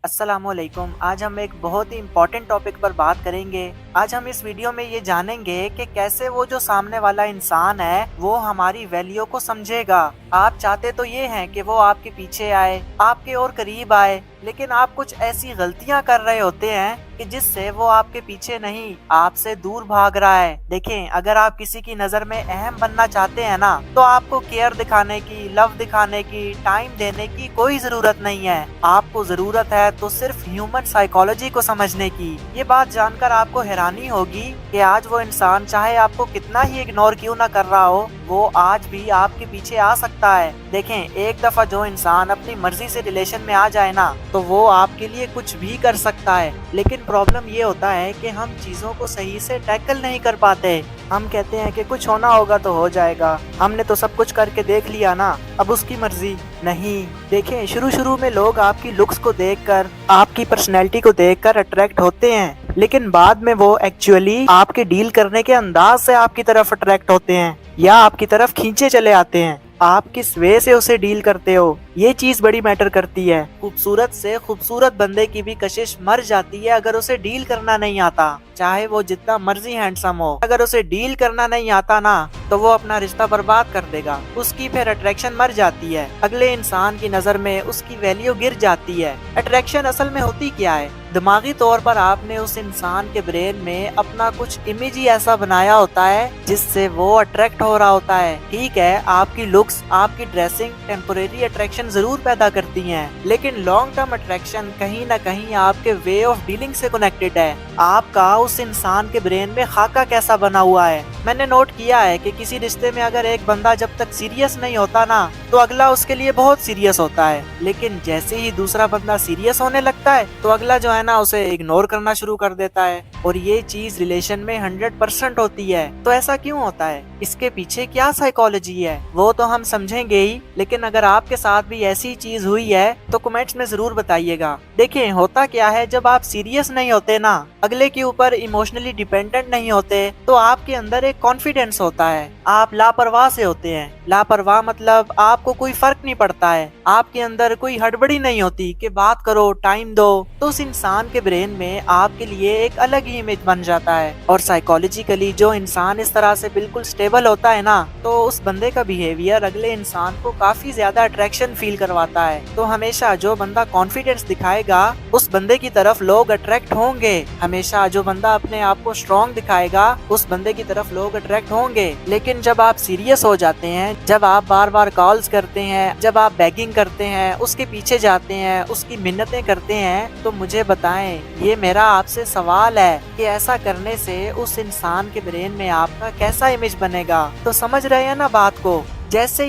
अस्सलाम वालेकुम। आज हम एक बहुत ही इम्पोर्टेंट टॉपिक पर बात करेंगे। आज हम इस वीडियो में ये जानेंगे कि कैसे वो जो सामने वाला इंसान है वो हमारी वैल्यू को समझेगा। आप चाहते तो ये हैं कि वो आपके पीछे आए, आपके और करीब आए, लेकिन आप कुछ ऐसी गलतियां कर रहे होते हैं कि जिससे वो आपके पीछे नहीं, आपसे दूर भाग रहा है। देखें, अगर आप किसी की नजर में अहम बनना चाहते हैं ना, तो आपको केयर दिखाने की, लव दिखाने की, टाइम देने की कोई जरूरत नहीं है। आपको जरूरत है तो सिर्फ ह्यूमन साइकोलॉजी को समझने की। ये बात जानकर आपको हैरानी होगी कि आज वो इंसान चाहे आपको कितना ही इग्नोर क्यों ना कर रहा हो, वो आज भी आपके पीछे आ सकता है। देखें, एक दफा जो इंसान अपनी मर्जी से रिलेशन में आ जाए ना, तो वो आपके लिए कुछ भी कर सकता है। लेकिन प्रॉब्लम ये होता है कि हम चीजों को सही से टैकल नहीं कर पाते। हम कहते हैं कि कुछ होना होगा तो हो जाएगा, हमने तो सब कुछ करके देख लिया ना, अब उसकी मर्जी। नहीं, देखें, शुरू में लोग आपकी लुक्स को देखकर, आपकी पर्सनैलिटी को देखकर अट्रैक्ट होते हैं, लेकिन बाद में वो एक्चुअली आपके डील करने के अंदाज से आपकी तरफ अट्रैक्ट होते हैं या आपकी तरफ खींचे चले आते हैं। आप किस वे से उसे डील करते हो, ये चीज बड़ी मैटर करती है। खूबसूरत से खूबसूरत बंदे की भी कशिश मर जाती है अगर उसे डील करना नहीं आता, चाहे वो जितना मर्जी हैंडसम हो। अगर उसे डील करना नहीं आता ना, तो वो अपना रिश्ता बर्बाद कर देगा। उसकी फिर अट्रैक्शन मर जाती है, अगले इंसान की नजर में उसकी वैल्यू गिर जाती है। अट्रैक्शन असल में होती क्या है? दिमागी तौर पर आपने उस इंसान के ब्रेन में अपना कुछ इमेज ही ऐसा बनाया होता है जिससे वो अट्रैक्ट हो रहा होता है। ठीक है, आपकी लुक्स, आपकी ड्रेसिंग टेम्पोरेरी अट्रैक्शन जरूर पैदा करती हैं, लेकिन लॉन्ग टर्म अट्रैक्शन कहीं ना कहीं आपके वे ऑफ डीलिंग से कनेक्टेड है। आपका उस इंसान के ब्रेन में खाका कैसा बना हुआ है। मैंने नोट किया है कि किसी रिश्ते में अगर एक बंदा जब तक सीरियस नहीं होता ना, तो अगला उसके लिए बहुत सीरियस होता है, लेकिन जैसे ही दूसरा बंदा सीरियस होने लगता है तो अगला जो है ना, उसे इग्नोर करना शुरू कर देता है। और ये चीज रिलेशन में 100% होती है। तो ऐसा क्यों होता है? इसके पीछे क्या साइकोलॉजी है वो तो हम समझेंगे ही, लेकिन अगर आपके साथ भी ऐसी चीज हुई है तो कमेंट्स में जरूर बताइएगा। देखिए, होता क्या है, जब आप सीरियस नहीं होते ना, अगले के ऊपर इमोशनली डिपेंडेंट नहीं होते, तो आपके अंदर एक कॉन्फिडेंस होता है। आप लापरवाह से होते हैं। लापरवाह मतलब आपको कोई फर्क नहीं पड़ता है, आपके अंदर कोई हड़बड़ी नहीं होती कि बात करो, टाइम दो। तो उस इंसान के ब्रेन में आपके लिए एक अलग ही इमेज बन जाता है। और साइकोलॉजिकली जो इंसान इस तरह से बिल्कुल स्टेबल होता है ना, तो उस बंदे का बिहेवियर अगले इंसान को काफी ज्यादा अट्रैक्शन फील करवाता है। तो हमेशा जो बंदा कॉन्फिडेंस दिखाएगा, उस बंदे की तरफ लोग अट्रैक्ट होंगे। हमेशा जो बंदा अपने आप को स्ट्रॉन्ग दिखाएगा, उस बंदे की तरफ लोग अट्रैक्ट होंगे। लेकिन जब आप सीरियस हो जाते हैं, जब आप बार बार कॉल्स करते हैं, जब आप बेगिंग करते हैं, उसके पीछे जाते हैं, उसकी मिन्नतें करते हैं, तो मुझे बताएं, ये मेरा आपसे सवाल है कि ऐसा करने से उस इंसान के ब्रेन में आपका कैसा इमेज बनेगा। तो समझ रहे हैं ना बात को? जैसे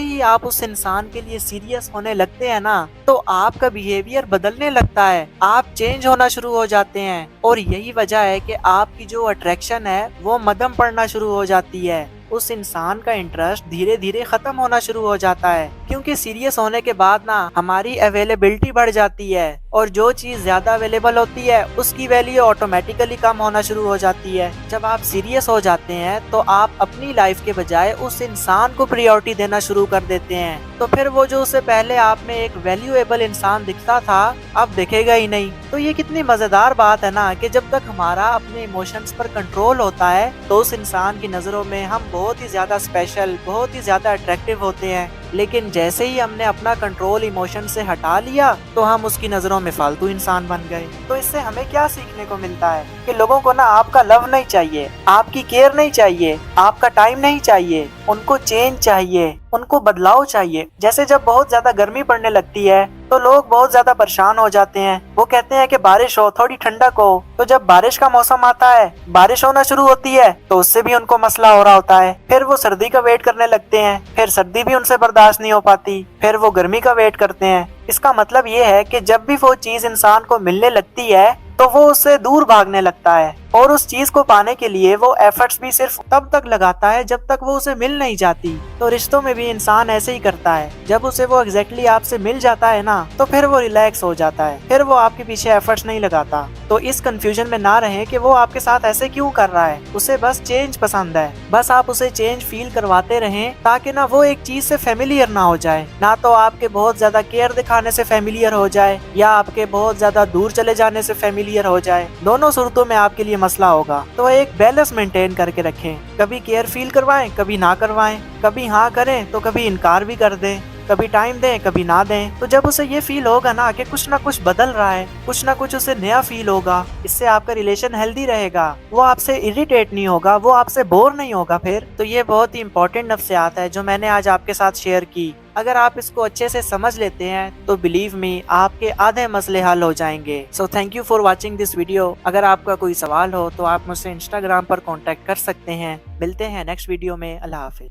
ही आप उस इंसान के लिए सीरियस होने लगते हैं ना, तो आपका बिहेवियर बदलने लगता है, आप चेंज होना शुरू हो जाते हैं। और यही वजह है कि आपकी जो अट्रैक्शन है वो मध्यम पड़ना शुरू हो जाती है। उस इंसान का इंटरेस्ट धीरे धीरे खत्म होना शुरू हो जाता है, क्योंकि सीरियस होने के बाद ना हमारी अवेलेबिलिटी बढ़ जाती है, और जो चीज ज्यादा अवेलेबल होती है उसकी वैल्यू ऑटोमेटिकली कम होना शुरू हो जाती है। जब आप सीरियस हो जाते हैं तो आप अपनी लाइफ के बजाय उस इंसान को प्रायोरिटी देना शुरू कर देते हैं। तो फिर वो जो उससे पहले आप में एक वैल्यूएबल इंसान दिखता था, अब दिखेगा ही नहीं। तो ये कितनी मजेदार बात है ना, कि जब तक हमारा अपने इमोशंस पर कंट्रोल होता है, तो उस इंसान की नजरों में हम बहुत ही ज्यादा स्पेशल, बहुत ही ज्यादा अट्रैक्टिव होते हैं। लेकिन जैसे ही हमने अपना कंट्रोल इमोशन से हटा लिया, तो हम उसकी नजरों में फालतू इंसान बन गए। तो इससे हमें क्या सीखने को मिलता है कि लोगों को ना आपका लव नहीं चाहिए, आपकी केयर नहीं चाहिए, आपका टाइम नहीं चाहिए, उनको चेंज चाहिए, उनको बदलाव चाहिए। जैसे जब बहुत ज्यादा गर्मी पड़ने लगती है तो लोग बहुत ज्यादा परेशान हो जाते हैं। वो कहते हैं कि बारिश हो, थोड़ी ठंडक हो। तो जब बारिश का मौसम आता है, बारिश होना शुरू होती है, तो उससे भी उनको मसला हो रहा होता है। फिर वो सर्दी का वेट करने लगते हैं, फिर सर्दी भी उनसे बर्दाश्त नहीं हो पाती, फिर वो गर्मी का वेट करते हैं। इसका मतलब ये है कि जब भी वो चीज इंसान को मिलने लगती है, तो वो उससे दूर भागने लगता है और उस चीज को पाने के लिए वो एफर्ट्स भी सिर्फ तब तक लगाता है जब तक वो उसे मिल नहीं जाती। तो रिश्तों में भी इंसान ऐसे ही करता है, जब उसे वो एग्जैक्टली आपसे मिल जाता है ना, तो फिर वो रिलैक्स हो जाता है, फिर वो आपके पीछे एफर्ट्स नहीं लगाता। तो इस कंफ्यूजन में ना रहें कि वो आपके साथ ऐसे क्यों कर रहा है। उसे बस चेंज पसंद है, बस आप उसे चेंज फील करवाते रहें ताकि ना वो एक चीज से फेमिलियर ना हो जाए, ना तो आपके बहुत ज्यादा केयर दिखाने से फेमिलियर हो जाए या आपके बहुत ज्यादा दूर चले जाने से फेमिलियर हो जाए। दोनों सूरतों में आपके लिए मसला होगा। तो एक बैलेंस मेंटेन करके रखें, कभी केयर फील करवाएं, कभी ना करवाएं, कभी हाँ करें तो कभी इनकार भी कर दें, कभी टाइम दें कभी ना दें। तो जब उसे ये फील होगा ना कि कुछ ना कुछ बदल रहा है, कुछ ना कुछ उसे नया फील होगा, इससे आपका रिलेशन हेल्दी रहेगा, वो आपसे इरिटेट नहीं होगा, वो आपसे बोर नहीं होगा फिर। तो ये बहुत ही इंपॉर्टेंट नफ्सियात है जो मैंने आज आपके साथ शेयर की। अगर आप इसको अच्छे से समझ लेते हैं तो बिलीव मी आपके आधे मसले हल हो जाएंगे। So thank you for watching this video. अगर आपका कोई सवाल हो तो आप मुझसे इंस्टाग्राम पर कॉन्टेक्ट कर सकते हैं। मिलते हैं नेक्स्ट वीडियो में। अल्लाह हाफिज।